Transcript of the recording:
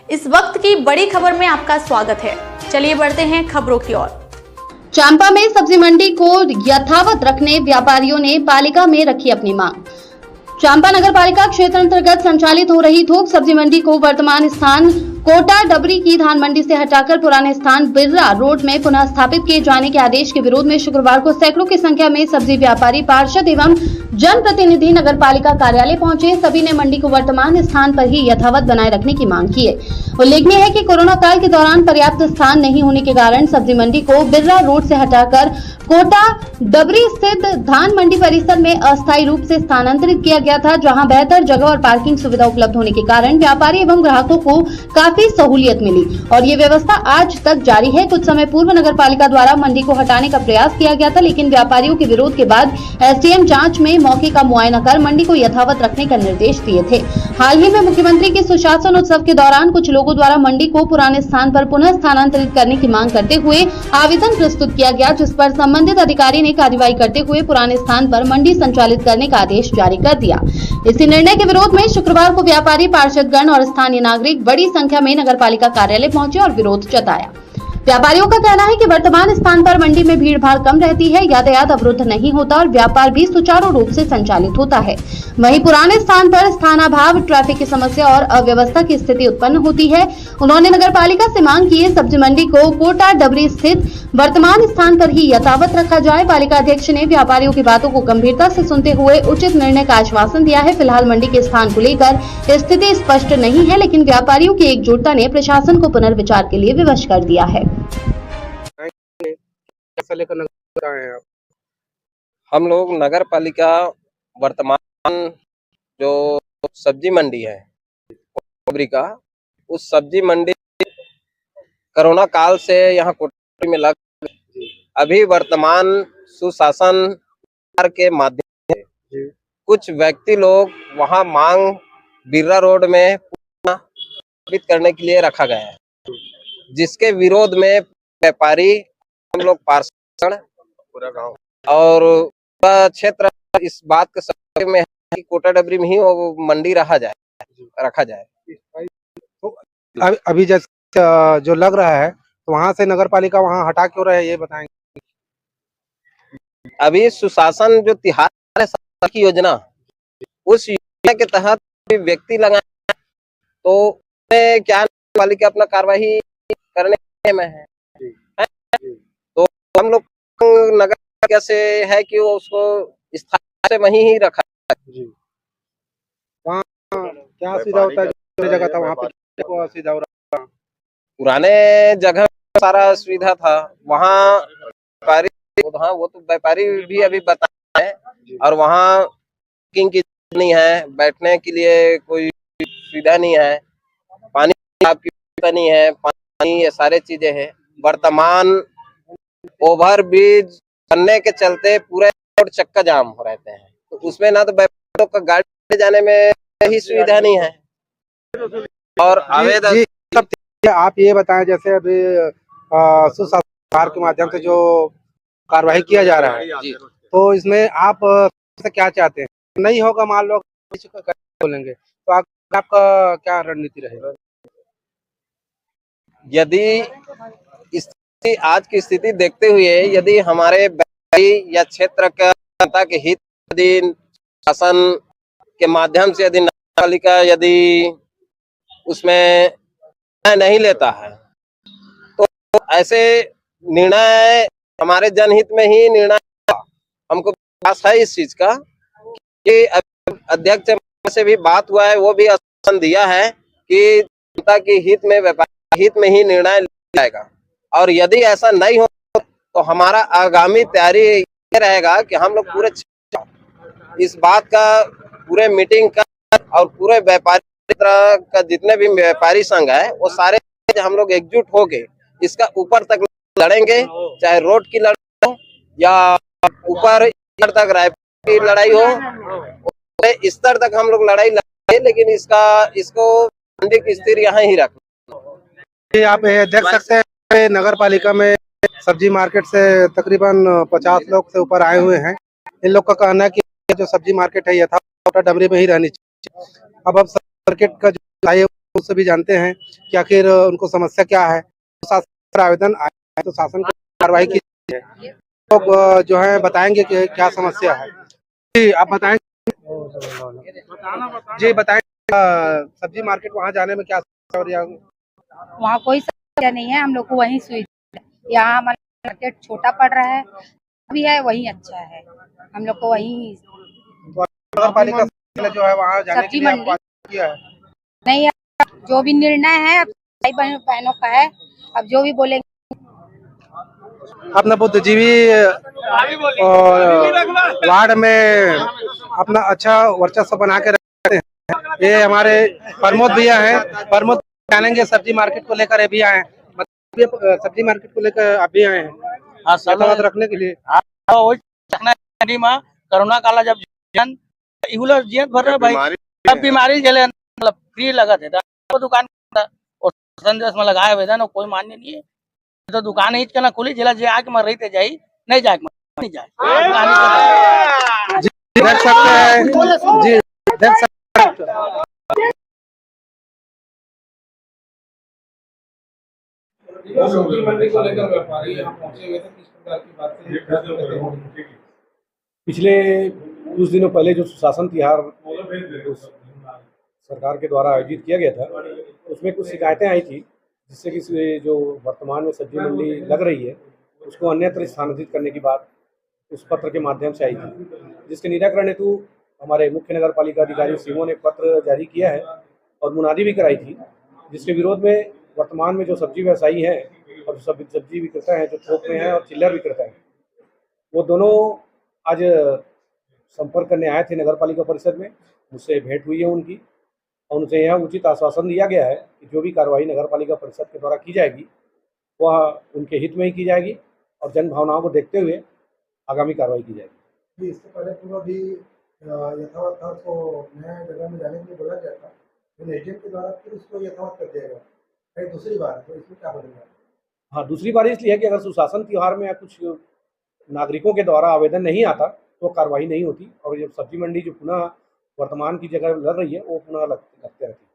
इस वक्त की बड़ी खबर में आपका स्वागत है। चलिए बढ़ते हैं खबरों की ओर। चांपा में सब्जी मंडी को यथावत रखने व्यापारियों ने पालिका में रखी अपनी मांग। चांपा नगर पालिका क्षेत्र अंतर्गत संचालित हो रही थोक सब्जी मंडी को वर्तमान स्थान कोटा डबरी की धान मंडी से हटाकर पुराने स्थान बिर्रा रोड में पुनः स्थापित किए जाने के आदेश के विरोध में शुक्रवार को सैकड़ों की संख्या में सब्जी व्यापारी, पार्षद एवं जनप्रतिनिधि नगर पालिका कार्यालय पहुंचे। सभी ने मंडी को वर्तमान स्थान पर ही यथावत बनाए रखने की मांग की है। उल्लेखनीय है कि कोरोना काल के दौरान पर्याप्त स्थान नहीं होने के कारण सब्जी मंडी को बिर्रा रोड से हटाकर कोटा डबरी स्थित धान मंडी परिसर में अस्थायी रूप से स्थानांतरित किया गया था, जहां बेहतर जगह और पार्किंग सुविधा उपलब्ध होने के कारण व्यापारी एवं ग्राहकों को काफी सहूलियत मिली और ये व्यवस्था आज तक जारी है। कुछ समय पूर्व नगर पालिका द्वारा मंडी को हटाने का प्रयास किया गया था, लेकिन व्यापारियों के विरोध के बाद एसडीएम जांच में मौके का मुआयना कर मंडी को यथावत रखने का निर्देश दिए थे। हाल ही में मुख्यमंत्री के सुशासन उत्सव के दौरान कुछ लोगों द्वारा मंडी को पुराने स्थान पर पुनः स्थानांतरित करने की मांग करते हुए आवेदन प्रस्तुत किया गया, जिस पर संबंधित अधिकारी ने कार्रवाई करते हुए पुराने स्थान पर मंडी संचालित करने का आदेश जारी कर दिया। इसी निर्णय के विरोध में शुक्रवार को व्यापारी, पार्षदगण और स्थानीय नागरिक बड़ी संख्या में नगर पालिका कार्यालय पहुंचे और विरोध जताया। व्यापारियों का कहना है कि वर्तमान स्थान पर मंडी में भीड़ भाड़ कम रहती है, यातायात अवरुद्ध नहीं होता और व्यापार भी सुचारू रूप से संचालित होता है। वहीं पुराने स्थान पर स्थानाभाव, ट्रैफिक की समस्या और अव्यवस्था की स्थिति उत्पन्न होती है। उन्होंने नगर पालिका से मांग की है सब्जी मंडी को कोटा डबरी स्थित वर्तमान स्थान पर ही यथावत रखा जाए। पालिका अध्यक्ष ने व्यापारियों की बातों को गंभीरता से सुनते हुए उचित निर्णय का आश्वासन दिया है। फिलहाल मंडी के स्थान को लेकर स्थिति स्पष्ट नहीं है, लेकिन व्यापारियों की एकजुटता ने प्रशासन को पुनर्विचार के लिए विवश कर दिया है। हम लोग नगर पालिका वर्तमान जो सब्जी मंडी है का, उस सब्जी मंडी कोरोना काल से यहाँ कोटा में लग अभी वर्तमान सुशासन के माध्यम से कुछ व्यक्ति लोग वहाँ मांग बिर्रा रोड में स्थापित करने के लिए रखा गया है, जिसके विरोध में व्यापारी, हम लोग पार्षद पूरा गांव और पूरा क्षेत्र इस बात के सहयोग में है कि कोटा डबरी में ही वो मंडी रखा जाए। तो अभी जैसे जो लग रहा है तो वहाँ से नगर पालिका वहाँ हटा क्यों रहे, ये बताएंगे। अभी सुशासन जो तिहार है की योजना, उस योजना के तहत व्यक्ति लगाए तो क्या पालिका अपना कार्यवाही करने में है। तो हम लोग नगर कैसे है कि वो उसको स्थान से वहीं ही रखा है। वहाँ क्या सुविधा होता है, जो जगह था वहाँ पे क्या सुविधा हो रहा है? पुराने जगह सारा सुविधा था, वहाँ व्यापारी, हाँ वो तो व्यापारी भी अभी बता है, और वहाँ पार्किंग की नहीं है, बैठने के लिए कोई सुविधा नहीं है, पानी की सुविधा नहीं है, पानी ये सारे चीजें हैं। वर्तमान ओवर ब्रिज बनने के चलते पूरे रोड चक्का जाम हो रहते हैं, तो उसमें ना तो व्यापारियों का गाड़ी जाने में ही सुविधा नहीं है। और आवेदन आप ये बताएं, जैसे अभी सुशासन के माध्यम से जो कार्रवाई किया जा रहा है, तो इसमें आप क्या चाहते हैं? नहीं होगा, मान लो बोलेंगे तो आपका क्या रणनीति रहेगा? यदि आज की स्थिति देखते हुए यदि हमारे व्यापारी या क्षेत्र का जनता के हित यदि शासन के माध्यम से यदि नगर पालिका यदि उसमें नहीं लेता है, तो ऐसे निर्णय हमारे जनहित में ही निर्णय, हमको विश्वास है इस चीज का कि अध्यक्ष से भी बात हुआ है, वो भी आश्वासन दिया है कि जनता के हित में, व्यापारी हित में ही निर्णय लिया जाएगा। और यदि ऐसा नहीं हो तो हमारा आगामी तैयारी ये रहेगा कि हम लोग पूरे इस बात का पूरे मीटिंग का और पूरे व्यापारी का जितने भी व्यापारी संघ है वो सारे हम लोग एकजुट हो गए इसका ऊपर तक लड़ेंगे, चाहे रोड की लड़ाई हो या ऊपर तक रायपुर की लड़ाई हो, इस स्तर तक हम लोग लड़ाई लड़ेंगे, लेकिन इसको मंडी की स्थिति यहाँ ही रखना। आप देख सकते हैं नगर पालिका में सब्जी मार्केट से तकरीबन 50 लोग से ऊपर आए हुए हैं। इन लोग का कहना है कि जो सब्जी मार्केट है यथावत डबरी में ही रहनी चाहिए। अब मार्केट का जो उससे भी जानते हैं कि आखिर उनको समस्या क्या है। शासन पर आवेदन आया है तो शासन की कार्रवाई की है। लोग जो है बताएंगे कि क्या समस्या है। जी आप बताएं। जी बताएं सब्जी मार्केट वहाँ जाने में क्या समस्या हो रही है? वहाँ कोई समस्या नहीं है, हम लोग को वही सुविधा है। यहाँ हमारा मार्केट छोटा पड़ रहा है, भी है वही अच्छा है, हम लोग को वही नगर पालिका जो है वहाँ जाने के लिए आपको आदेश किया है? नहीं है। जो भी निर्णय है अब भाई बहनों का है, अब जो भी बोलेंगे। अपना बुद्धिजीवी वार्ड में अपना अच्छा वर्चस्व बना के रखते हैं। ये हमारे प्रमोद भैया हैं। प्रमोद जानेंगे सब्जी मार्केट को लेकर अभी आए हैं। सब्जी मार्केट को लेकर अभी आए हैं यथावत रखने के लिए। कोरोना काला जब जन इहुला जियत भर रहा भाई सब बीमारी जले मतलब फ्री लगा थे तो दुकान और संदेश में लगाया हुए ना कोई मान्य नहीं है तो दुकान ही ना खुली जिला जे आके मर रही थे जाई नहीं जाए नहीं जाए देख सकते हैं जी देख सकते हैं। पिछले कुछ दिनों पहले जो सुशासन तिहार सरकार के द्वारा आयोजित किया गया था उसमें कुछ शिकायतें आई थी जिससे कि जो वर्तमान में सब्जी मंडी लग रही है उसको अन्यत्र स्थानांतरित करने की बात उस पत्र के माध्यम से आई थी, जिसके निराकरण हेतु हमारे मुख्य नगर पालिका अधिकारी सीओ ने पत्र जारी किया है और मुनादी भी कराई थी, जिसके विरोध में वर्तमान में जो सब्जी व्यवसायी हैं और सब्जी विक्रेता हैं जो थोक में हैं और चिल्लर विक्रेता हैं वो दोनों आज संपर्क करने आए थे नगर पालिका परिषद में। मुझसे भेंट हुई है उनकी और उनसे यह उचित आश्वासन दिया गया है कि जो भी कार्रवाई नगर पालिका परिषद के द्वारा की जाएगी वह उनके हित में ही की जाएगी और जन भावनाओं को देखते हुए आगामी कार्रवाई की जाएगी। इससे पहले पूरा भी यथावत था तो नया जगह में जाने के लिए बोला गया था, लेकिन एसडीएम के द्वारा फिर उसको यथावत कर दिया गया। दूसरी बार तो इसमें क्या बोलेंगे? हाँ, दूसरी बार इसलिए है कि अगर सुशासन त्योहार में कुछ नागरिकों के द्वारा आवेदन नहीं आता तो कार्रवाई नहीं होती और जब सब्जी मंडी जो पुनः वर्तमान की जगह लग रही है वो पुनः लगते रहती है।